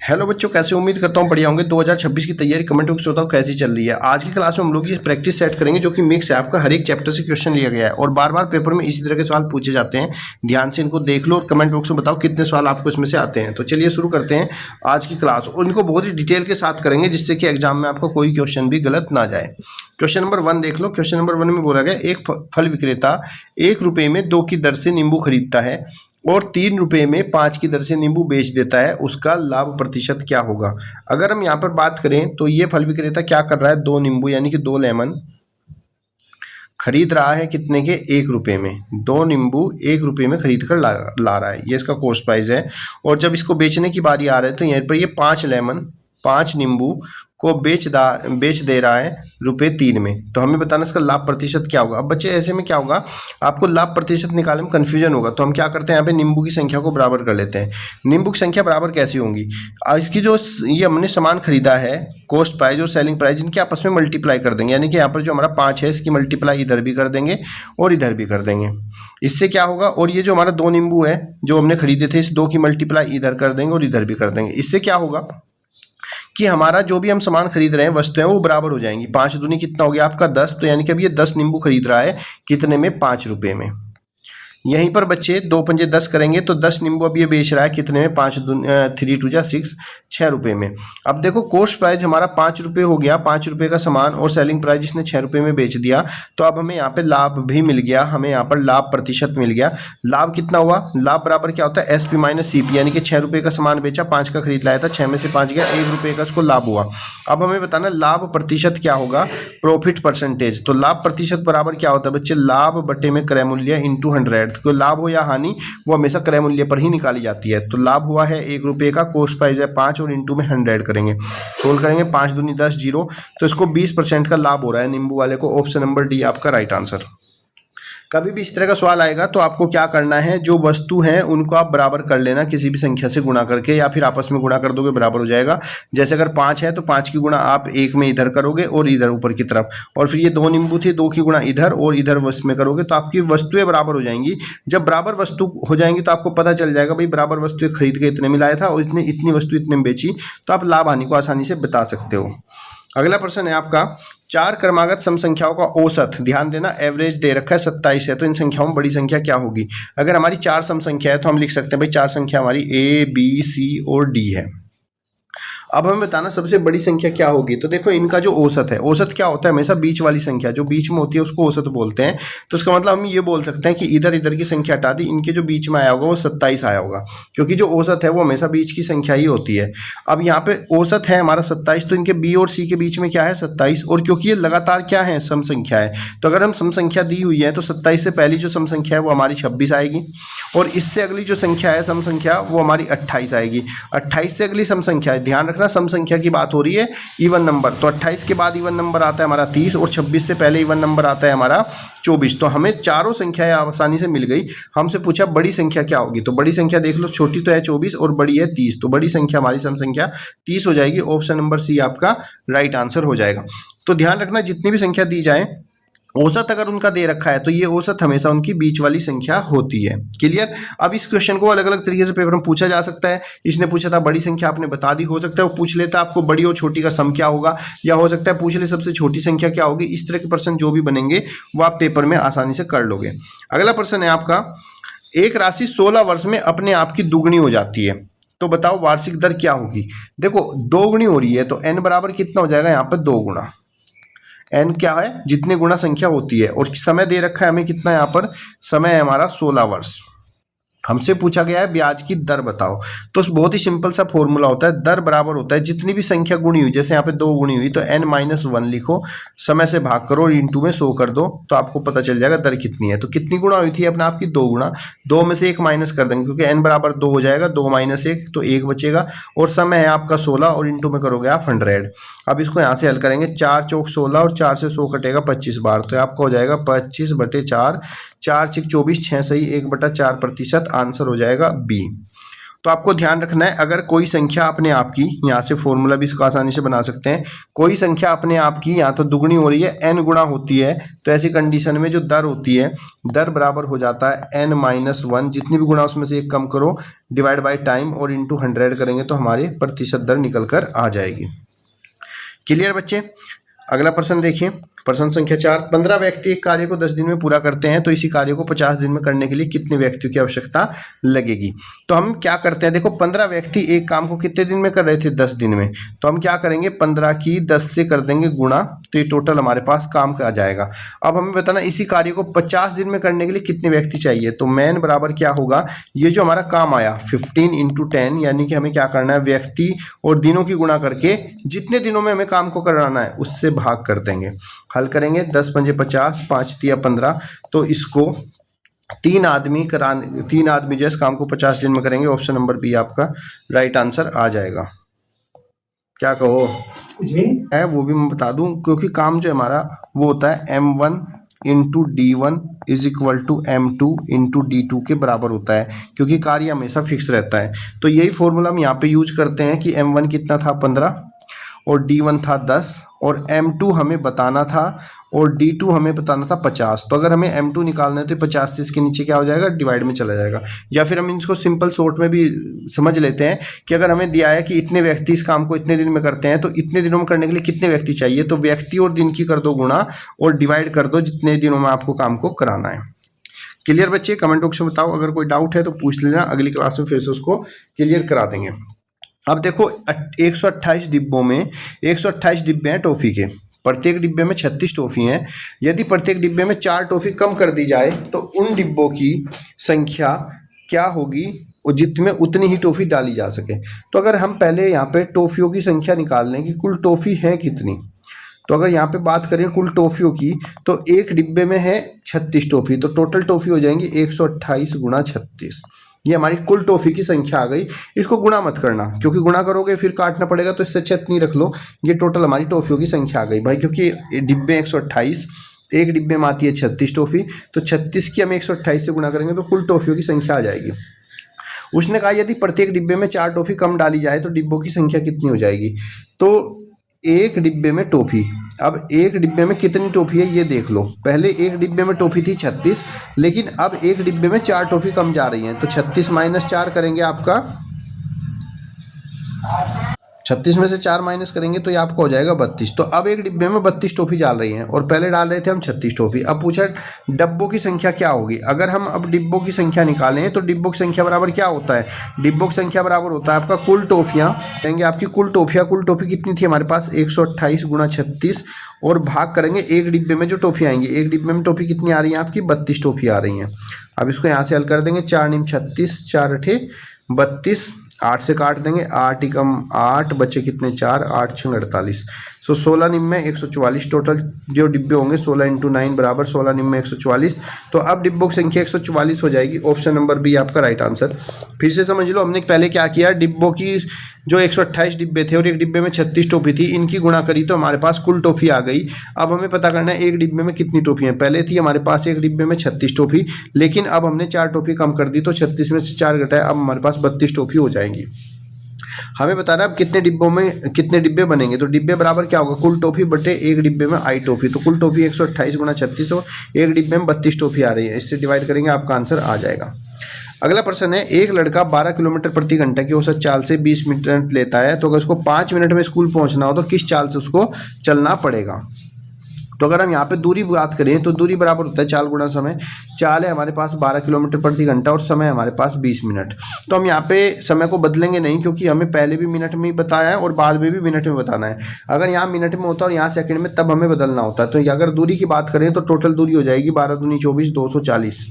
Hello बच्चों, कैसे उम्मीद करता हूँ बढ़िया होंगे। 2026 की तैयारी कमेंट बॉक्स बताओ कैसी चल रही है। आज की क्लास में हम लोग ये प्रैक्टिस सेट करेंगे जो कि मिक्स है, आपका हर एक चैप्टर से क्वेश्चन लिया गया है और बार बार पेपर में इसी तरह के सवाल पूछे जाते हैं। ध्यान से इनको देख लो और कमेंट बॉक्स में बताओ कितने सवाल आपको इसमें से आते हैं। तो चलिए शुरू करते हैं आज की क्लास और इनको बहुत ही डिटेल के साथ करेंगे जिससे कि एग्जाम में आपको कोई क्वेश्चन भी गलत ना जाए। क्वेश्चन नंबर 1 देख लो। क्वेश्चन नंबर 1 में बोला गया एक फल विक्रेता 1 रुपये में 2 की दर से नींबू खरीदता है और 3 रुपये में 5 की दर से नींबू बेच देता है, उसका लाभ प्रतिशत क्या होगा। अगर हम यहाँ पर बात करें तो ये फल विक्रेता क्या कर रहा है, 2 नींबू यानी कि 2 लेमन खरीद रहा है कितने के, 1 रुपये में। 2 नींबू 1 रुपये में खरीद कर ला रहा है, ये इसका कॉस्ट प्राइस है। और जब इसको बेचने की बारी आ रहा है तो यहाँ पर ये 5 लेमन 5 नींबू को बेच दे रहा है ₹3 में। तो हमें बताना इसका लाभ प्रतिशत क्या होगा। अब बच्चे ऐसे में क्या होगा, आपको लाभ प्रतिशत निकालने में कन्फ्यूजन होगा। तो हम क्या करते हैं, यहाँ पे नींबू की संख्या को बराबर कर लेते हैं। नींबू की संख्या बराबर कैसी होंगी, इसकी जो ये हमने सामान खरीदा है कॉस्ट प्राइस और सेलिंग प्राइस इनके आपस में मल्टीप्लाई कर देंगे, यानी कि यहाँ पर जो हमारा 5 है इसकी मल्टीप्लाई इधर भी कर देंगे और इधर भी कर देंगे। इससे क्या होगा, और ये जो हमारा 2 नींबू है जो हमने खरीदे थे, इस 2 की मल्टीप्लाई इधर कर देंगे और इधर भी कर देंगे। इससे क्या होगा कि हमारा जो भी हम सामान खरीद रहे हैं वस्तुएं वो बराबर हो जाएंगी। 5 दूनी कितना हो गया आपका 10, तो यानी कि अब ये 10 नींबू खरीद रहा है कितने में, 5 रुपये में। यहीं पर बच्चे 2 पंजे 10 करेंगे तो 10 नींबू अब ये बेच रहा है कितने में, 3 2 जा 6, 6 रुपये में। अब देखो कॉस्ट प्राइस हमारा 5 रुपये हो गया, 5 रुपये का सामान, और सेलिंग प्राइस इसने 6 रुपये में बेच दिया। तो अब हमें यहाँ पे लाभ भी मिल गया, हमें यहाँ पर लाभ प्रतिशत मिल गया। लाभ कितना हुआ, लाभ बराबर क्या होता है, SP माइनस CP, यानी कि 6 रुपये का सामान बेचा, 5 का खरीद लाया था, 6 में से 5 गया, 1 रुपये का इसको लाभ हुआ। अब हमें बताना लाभ प्रतिशत क्या होगा, प्रॉफिट परसेंटेज। तो लाभ प्रतिशत बराबर क्या होता है बच्चे, लाभ बटे में क्रय मूल्य इंटू 100। तो लाभ हो या हानि वो हमेशा क्रय मूल्य पर ही निकाली जाती है। तो लाभ हुआ है 1 रुपये का, कॉस्ट प्राइस है 5 और इंटू में 100 करेंगे, सोल्व करेंगे, 5 दूनी 10 जीरो, तो इसको 20% का लाभ हो रहा है नींबू वाले को। ऑप्शन नंबर डी आपका राइट आंसर। कभी भी इस तरह का सवाल आएगा तो आपको क्या करना है, जो वस्तु है उनको आप बराबर कर लेना किसी भी संख्या से गुणा करके, या फिर आपस में गुणा कर दोगे बराबर हो जाएगा। जैसे अगर 5 है तो 5 की गुणा आप 1 में इधर करोगे और इधर ऊपर की तरफ, और फिर ये 2 नींबू थे, 2 की गुणा इधर और इधर वस्तु में करोगे तो आपकी वस्तुएं बराबर हो जाएंगी। जब बराबर वस्तु हो जाएंगी तो आपको पता चल जाएगा भाई बराबर वस्तु खरीद के इतने में लाया था और इतनी वस्तु इतने में बेची, तो आप लाभ हानि को आसानी से बता सकते हो। अगला प्रश्न है आपका, 4 क्रमागत सम संख्याओं का औसत, ध्यान देना एवरेज दे रखा है 27 है, तो इन संख्याओं में बड़ी संख्या क्या होगी। अगर हमारी 4 सम संख्या है तो हम लिख सकते हैं भाई 4 संख्या हमारी A B C और D है। अब हमें बताना सबसे बड़ी संख्या क्या होगी। तो देखो इनका जो औसत है, औसत क्या होता है, हमेशा बीच वाली संख्या जो बीच में होती है उसको औसत बोलते हैं। तो इसका मतलब हम ये बोल सकते हैं कि इधर इधर की संख्या हटा दी, इनके जो बीच में आया होगा वो 27 आया होगा, क्योंकि जो औसत है वो हमेशा बीच की संख्या ही होती है। अब यहाँ पे औसत है हमारा 27, तो इनके B और C के बीच में क्या है 27, और क्योंकि ये लगातार क्या है, सम संख्या है, तो अगर हम सम संख्या दी हुई है तो 27 से पहली जो सम संख्या है वो हमारी 26 आएगी, और इससे अगली जो संख्या है सम संख्या वो हमारी 28 आएगी। 28 से अगली सम संख्या है, ध्यान रखना सम संख्या की बात हो रही है, इवन नंबर। तो 28 के बाद इवन नंबर आता है हमारा 30, और 26 से पहले इवन नंबर आता है हमारा 24। तो हमें चारों संख्याएं आसानी से मिल गई। हमसे पूछा बड़ी संख्या क्या होगी, तो बड़ी संख्या देख लो, छोटी तो है 24 और बड़ी है 30, तो बड़ी संख्या हमारी सम संख्या 30 हो जाएगी। ऑप्शन नंबर C आपका राइट आंसर हो जाएगा। तो ध्यान रखना जितनी भी संख्या दी जाए औसत अगर उनका दे रखा है तो ये औसत हमेशा उनकी बीच वाली संख्या होती है। क्लियर। अब इस क्वेश्चन को अलग अलग तरीके से पेपर में पूछा जा सकता है। इसने पूछा था बड़ी संख्या, आपने बता दी, हो सकता है वो पूछ लेता आपको बड़ी और छोटी का सम क्या होगा, या हो सकता है पूछ ले सबसे छोटी संख्या क्या होगी। इस तरह के प्रश्न जो भी बनेंगे वो आप पेपर में आसानी से कर लोगे। अगला प्रश्न है आपका, एक राशि 16 वर्ष में अपने आप की दुगनी हो जाती है, तो बताओ वार्षिक दर क्या होगी। देखो 2 गुनी हो रही है तो n बराबर कितना हो जाएगा, यहाँ पर 2 गुना। n क्या है, जितने गुना संख्या होती है, और समय दे रखा है हमें कितना, यहाँ पर समय है हमारा 16 वर्ष। हमसे पूछा गया है ब्याज की दर बताओ। तो बहुत ही सिंपल सा फॉर्मूला होता है, दर बराबर होता है जितनी भी संख्या गुणी हुई, जैसे यहाँ पे 2 गुणी हुई तो n-1 लिखो, समय से भाग करो और इंटू में 100 कर दो, तो आपको पता चल जाएगा दर कितनी है। तो कितनी गुणा हुई थी अपने आपकी, 2 गुणा। 2 में से 1 माइनस कर देंगे क्योंकि n बराबर 2 हो जाएगा, 2 माइनस 1 तो 1 बचेगा, और समय है आपका 16 और इंटू में करोगे आप 100। अब इसको यहाँ से हल करेंगे, 4 चौक 16 और 4 से 100 कटेगा 25 बार, तो आपका हो जाएगा 25/4, 4 6 24, 6 सही 1/4%, आंसर हो जाएगा B। तो आपको ध्यान रखना है, अगर कोई संख्या अपने आप की, यहाँ से फॉर्मूला भी इसको आसानी से बना सकते हैं, कोई संख्या अपने आप की यहाँ तो दुगनी हो रही है, n गुना होती है, तो ऐसी कंडीशन में जो दर होती है, दर बराबर हो जाता है n-1, जितनी भी गुना उसमें से एक कम करो, डिवाइड बाय टाइम और इंटू 100 करेंगे तो हमारे प्रतिशत दर निकल कर आ जाएगी। क्लियर बच्चे? अगला प्रश्न देखिए, प्रश्न संख्या 4। 15 व्यक्ति एक कार्य को 10 दिन में पूरा करते हैं, तो इसी कार्य को 50 दिन में करने के लिए कितने व्यक्तियों की आवश्यकता लगेगी? तो हम क्या करते हैं, देखो 15 व्यक्ति एक काम को कितने दिन में कर रहे थे? 10 दिन में। तो हम क्या करेंगे, 15 की 10 से कर देंगे गुणा, तो ये टोटल हमारे पास काम का आ जाएगा। अब हमें बताना इसी कार्य को 50 दिन में करने के लिए कितने व्यक्ति चाहिए। तो मैन बराबर क्या होगा, ये जो हमारा काम आया 15 × 10, यानी कि हमें क्या करना है, व्यक्ति और दिनों की गुणा करके जितने दिनों में हमें काम को कराना है उससे भाग कर देंगे। हल करेंगे, 10 × 5 = 50, 5 × 3 = 15, तो इसको 3 आदमी जो इस काम को 50 दिन में करेंगे। ऑप्शन नंबर बी आपका राइट आंसर आ जाएगा। क्या कहो है वो भी मैं बता दूं, क्योंकि काम जो हमारा वो होता है m1 × d1 = m2 × d2 के बराबर होता है, क्योंकि कार्य हमेशा फिक्स रहता है। तो यही फॉर्मूला हम यहाँ पे यूज करते हैं कि m1 कितना था 15 और d1 था 10 और m2 हमें बताना था और d2 हमें बताना था 50। तो अगर हमें m2 निकालना है तो 50 से इसके नीचे क्या हो जाएगा, डिवाइड में चला जाएगा। या फिर हम इसको सिंपल शॉर्ट में भी समझ लेते हैं कि अगर हमें दिया है कि इतने व्यक्ति इस काम को इतने दिन में करते हैं, तो इतने दिनों में करने के लिए कितने व्यक्ति चाहिए, तो व्यक्ति और दिन की कर दो गुणा और डिवाइड कर दो जितने दिनों में आपको काम को कराना है। क्लियर बच्चे? कमेंट बॉक्स में बताओ, अगर कोई डाउट है तो पूछ लेना, अगली क्लास में फिर से उसको क्लियर करा देंगे। अब देखो 128 डिब्बों में 128 डिब्बे हैं टॉफ़ी के, प्रत्येक डिब्बे में 36 टॉफ़ी हैं। यदि प्रत्येक डिब्बे में 4 टॉफ़ी कम कर दी जाए तो उन डिब्बों की संख्या क्या होगी और जितने उतनी ही टॉफ़ी डाली जा सके। तो अगर हम पहले यहाँ पे टॉफ़ियों की संख्या निकाल लें कि कुल टॉफ़ी है कितनी, तो अगर यहाँ पे बात करें कुल टॉफ़ियों की, तो एक डिब्बे में है 36 टॉफ़ी, तो टोटल टॉफ़ी हो जाएंगी 128 × 36। ये हमारी कुल टॉफ़ी की संख्या आ गई। इसको गुणा मत करना, क्योंकि गुणा करोगे फिर काटना पड़ेगा, तो इससे अच्छा इतनी रख लो। ये टोटल हमारी टॉफ़ियों की संख्या आ गई भाई, क्योंकि डिब्बे 128, एक डिब्बे में आती है 36 टॉफ़ी, तो 36 की हम 128 से गुणा करेंगे तो कुल टॉफ़ियों की संख्या आ जाएगी। उसने कहा यदि प्रत्येक डिब्बे में 4 टॉफ़ी कम डाली जाए तो डिब्बों की संख्या कितनी हो जाएगी। तो एक डिब्बे में टॉफ़ी, अब एक डिब्बे में कितनी टॉफ़ी है ये देख लो। पहले एक डिब्बे में टॉफ़ी थी 36, लेकिन अब एक डिब्बे में 4 टॉफ़ी कम जा रही हैं, तो 36 - 4 करेंगे आपका 36 में से 4 माइनस करेंगे तो ये आपको हो जाएगा 32। तो अब एक डिब्बे में 32 टॉफ़ी डाल रही हैं और पहले डाल रहे थे हम 36 टॉफ़ी। अब पूछा डिब्बों की संख्या क्या होगी। अगर हम अब डिब्बों की संख्या निकालें तो डिब्बों की संख्या बराबर क्या होता है, डिब्बों की संख्या बराबर होता है आपका कुल टॉफ़ियाँ, कहेंगे आपकी कुल टॉफ़ियाँ। कुल टॉफ़ी कितनी थी हमारे पास 128 × 36 और भाग करेंगे एक डिब्बे में जो टॉफ़ी आएंगी। एक डिब्बे में टॉफ़ी कितनी आ रही है आपकी 32 टॉफ़ी आ रही हैं। अब इसको यहाँ से हल कर देंगे, 4 × 36, 4 × 8 = 32, 8 से काट देंगे, 8 × 8 बचे कितने 4, 8 × 6 = 48। सो 16 निम में 144 टोटल जो डिब्बे होंगे, 16 × 9 बराबर 16 निम में 144। तो अब डिब्बों की संख्या 144 हो जाएगी। ऑप्शन नंबर बी आपका राइट आंसर। फिर से समझ लो, हमने पहले क्या किया, डिब्बों की जो 128 डिब्बे थे और एक डिब्बे में 36 टॉफ़ी थी, इनकी गुणा करी तो हमारे पास कुल टॉफ़ी आ गई। अब हमें पता करना है एक डिब्बे में कितनी टॉफ़ी है। पहले थी हमारे पास एक डिब्बे में 36 टॉफ़ी, लेकिन अब हमने 4 टॉफ़ी कम कर दी, तो 36 में से 4 घटाए, अब हमारे पास 32 टॉफ़ी हो जाएंगी। हमें बताना अब कितने डिब्बों में कितने डिब्बे बनेंगे। तो डिब्बे बराबर क्या होगा, कुल टॉफ़ी बटे एक डिब्बे में आई टॉफ़ी। तो कुल टॉफ़ी 128 × 36 हो, एक डिब्बे में 32 टॉफ़ी आ रही है, इससे डिवाइड करेंगे आपका आंसर आ जाएगा। अगला प्रश्न है, एक लड़का 12 किलोमीटर प्रति घंटा की औसत चाल से 20 मिनट लेता है, तो अगर उसको 5 मिनट में स्कूल पहुंचना हो तो किस चाल से उसको चलना पड़ेगा। तो अगर हम यहाँ पे दूरी बात करें तो दूरी बराबर होता है चाल गुणा समय। चाल है हमारे पास 12 किलोमीटर प्रति घंटा और समय हमारे पास 20 मिनट। तो हम यहाँ पे समय को बदलेंगे नहीं, क्योंकि हमें पहले भी मिनट में ही बताया है और बाद में भी मिनट में बताना है। अगर यहाँ मिनट में होता और यहाँ सेकंड में, तब हमें बदलना होता है। तो अगर दूरी की बात करें तो टोटल दूरी हो जाएगी 12 दूनी 24, 240।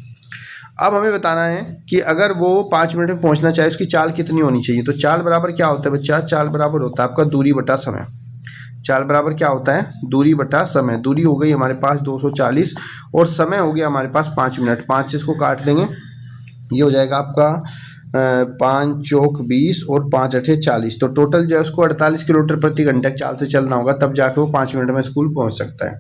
अब हमें बताना है कि अगर वो 5 मिनट में पहुँचना चाहे उसकी चाल कितनी होनी चाहिए। तो चाल बराबर क्या होता है बच्चा, चाल बराबर होता है आपका दूरी बटा समय। चाल बराबर क्या होता है, दूरी बटा समय। दूरी हो गई हमारे पास 240 और समय हो गया हमारे पास 5 मिनट। 5 से इसको काट देंगे, ये हो जाएगा आपका 5 चौक 20 और 5 अठे 40। तो टोटल जो है उसको 48 किलोमीटर प्रति घंटे चाल से चलना होगा, तब जाके वो 5 मिनट में स्कूल पहुंच सकता है।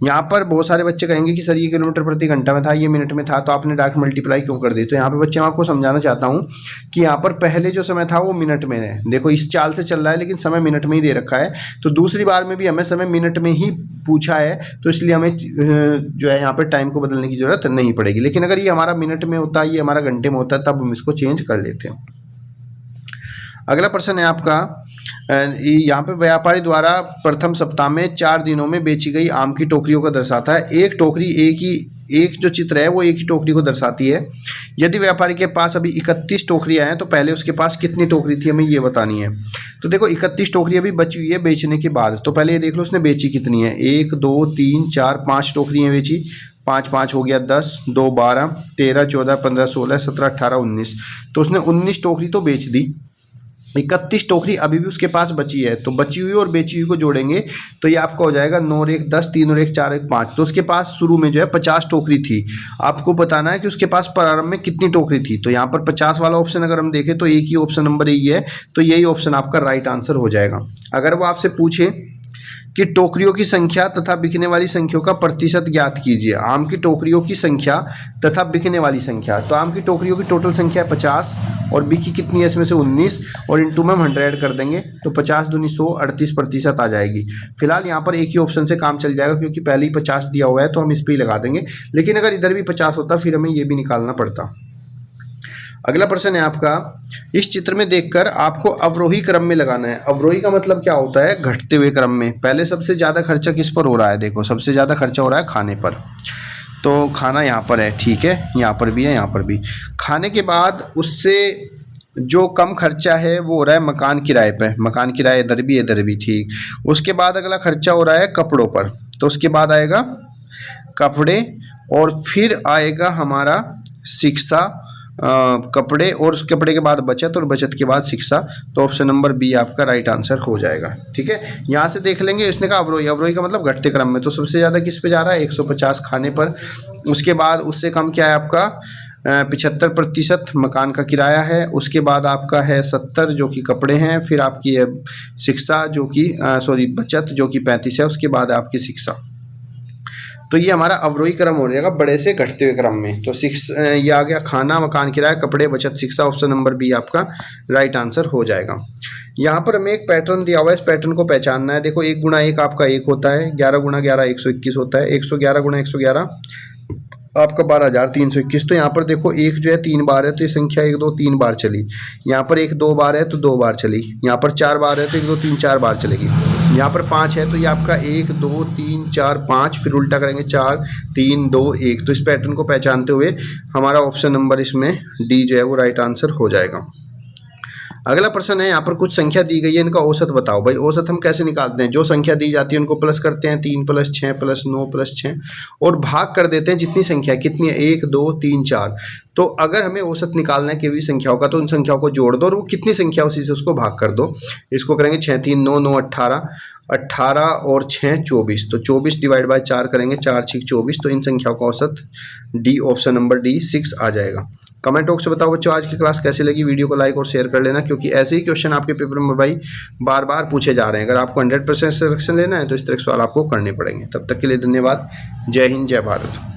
यहाँ पर बहुत सारे बच्चे कहेंगे कि सर ये किलोमीटर प्रति घंटा में था, ये मिनट में था, तो आपने डायरेक्ट मल्टीप्लाई क्यों कर दी। तो यहाँ पे बच्चे मैं आपको समझाना चाहता हूँ कि यहाँ पर पहले जो समय था वो मिनट में है, देखो इस चाल से चल रहा है लेकिन समय मिनट में ही दे रखा है, तो दूसरी बार में भी हमें समय मिनट में ही पूछा है, तो इसलिए हमें जो है यहाँ पर टाइम को बदलने की जरूरत नहीं पड़ेगी। लेकिन अगर ये हमारा मिनट में होता है, ये हमारा घंटे में होता है, तब हम इसको चेंज कर लेते हैं। अगला प्रश्न है आपका, यहाँ पे व्यापारी द्वारा प्रथम सप्ताह में 4 दिनों में बेची गई आम की टोकरियों को दर्शाता है। एक टोकरी एक जो चित्र है वो एक ही टोकरी को दर्शाती है। यदि व्यापारी के पास अभी 31 टोकरियां हैं तो पहले उसके पास कितनी टोकरी थी, हमें ये बतानी है। तो देखो 31 टोकरी अभी बची हुई है बेचने के बाद, तो पहले ये देख लो उसने बेची कितनी है, 1 2 3 4 5 टोकरियां बेची, 5 5 हो गया 10, 2 12, 13 14 15 16 17 18 19, तो उसने 19 टोकरी तो बेच दी। 31 टोकरी अभी भी उसके पास बची है, तो बची हुई और बेची हुई को जोड़ेंगे तो ये आपका हो जाएगा 9 और 1 10, 3 और 1 4 1 5। तो उसके पास शुरू में जो है 50 टोकरी थी। आपको बताना है कि उसके पास प्रारंभ में कितनी टोकरी थी। तो यहाँ पर 50 वाला ऑप्शन अगर हम देखें तो एक ही ऑप्शन नंबर यही है, तो यही ऑप्शन आपका राइट आंसर हो जाएगा। अगर वो आपसे पूछे कि टोकरियों की संख्या तथा बिकने वाली संख्याओं का प्रतिशत ज्ञात कीजिए, आम की टोकरियों की संख्या तथा बिकने वाली संख्या, तो आम की टोकरियों की टोटल संख्या है 50 और बिकी कितनी है इसमें से 19, और इनटू में हम 100 कर देंगे तो 50 दूनी 100, 38% आ जाएगी। फिलहाल यहाँ पर एक ही ऑप्शन से काम चल जाएगा क्योंकि पहले ही 50 दिया हुआ है तो हम इस पर ही लगा देंगे, लेकिन अगर इधर भी 50 होता फिर हमें ये भी निकालना पड़ता। अगला प्रश्न है आपका, इस चित्र में देखकर आपको अवरोही क्रम में लगाना है। अवरोही का मतलब क्या होता है, घटते हुए क्रम में। पहले सबसे ज़्यादा खर्चा किस पर हो रहा है, देखो सबसे ज़्यादा खर्चा हो रहा है खाने पर, तो खाना यहाँ पर है, ठीक है, यहाँ पर भी है, यहाँ पर भी। खाने के बाद उससे जो कम खर्चा है वो हो रहा है मकान किराए पर, मकान किराए इधर भी, ठीक। उसके बाद अगला खर्चा हो रहा है कपड़ों पर, तो उसके बाद आएगा कपड़े, और फिर आएगा हमारा शिक्षा, कपड़े, और उस कपड़े के बाद बचत, और बचत के बाद शिक्षा। तो ऑप्शन नंबर बी आपका राइट आंसर हो जाएगा, ठीक है। यहाँ से देख लेंगे, इसने कहा अवरोही, अवरोही का मतलब घटते क्रम में, तो सबसे ज़्यादा किस पे जा रहा है, 150 खाने पर। उसके बाद उससे कम क्या है आपका 75% मकान का किराया है। उसके बाद आपका है 70 जो कि कपड़े हैं, फिर आपकी है शिक्षा जो कि बचत जो कि 35 है, उसके बाद आपकी शिक्षा। तो ये हमारा अवरोही क्रम हो जाएगा बड़े से घटते हुए क्रम में। तो ये आ गया खाना, मकान किराया, कपड़े, बचत, शिक्षा। ऑप्शन नंबर बी आपका राइट आंसर हो जाएगा। यहाँ पर हमें एक पैटर्न दिया हुआ है, इस पैटर्न को पहचानना है। देखो 1 गुणा 1 आपका 1 होता है, 11 गुणा 11 121 होता है, 111 गुणा 111 आपका 12,321। तो यहाँ पर देखो 1 जो है 3 बार है, तो ये संख्या 1 2 3 बार चली। यहाँ पर 1 2 बार है तो 2 बार चली। यहाँ पर 4 बार है तो 1 2 3 4 बार चलेगी। यहाँ पर 5 है तो ये आपका 1 2 3 4 5, फिर उल्टा करेंगे 4 3 2 1। तो इस पैटर्न को पहचानते हुए हमारा ऑप्शन नंबर इसमें डी जो है वो राइट आंसर हो जाएगा। अगला प्रश्न है, यहाँ पर कुछ संख्या दी गई है, इनका औसत बताओ। भाई औसत हम कैसे निकालते हैं, जो संख्या दी जाती है उनको प्लस करते हैं, 3 + 6 + 9 + 6, और भाग कर देते हैं जितनी संख्या कितनी है, 1 2 3 4। तो अगर हमें औसत निकालना है किसी संख्याओं का, तो उन संख्याओं को जोड़ दो और वो कितनी संख्या उसी से उसको भाग कर दो। इसको करेंगे 6 3 9 9 18, 18 और 6 24। तो 24 / 4 करेंगे, 4 6 24। तो इन संख्याओं का औसत डी, ऑप्शन नंबर डी 6 आ जाएगा। कमेंट बॉक्स में बताओ बच्चों आज की क्लास कैसी लगी। वीडियो को लाइक और शेयर कर लेना, क्योंकि ऐसे ही क्वेश्चन आपके पेपर में भाई बार बार पूछे जा रहे हैं। अगर आपको 100% सिलेक्शन लेना है तो इस तरह के सवाल आपको करने पड़ेंगे। तब तक के लिए धन्यवाद। जय हिंद, जय भारत।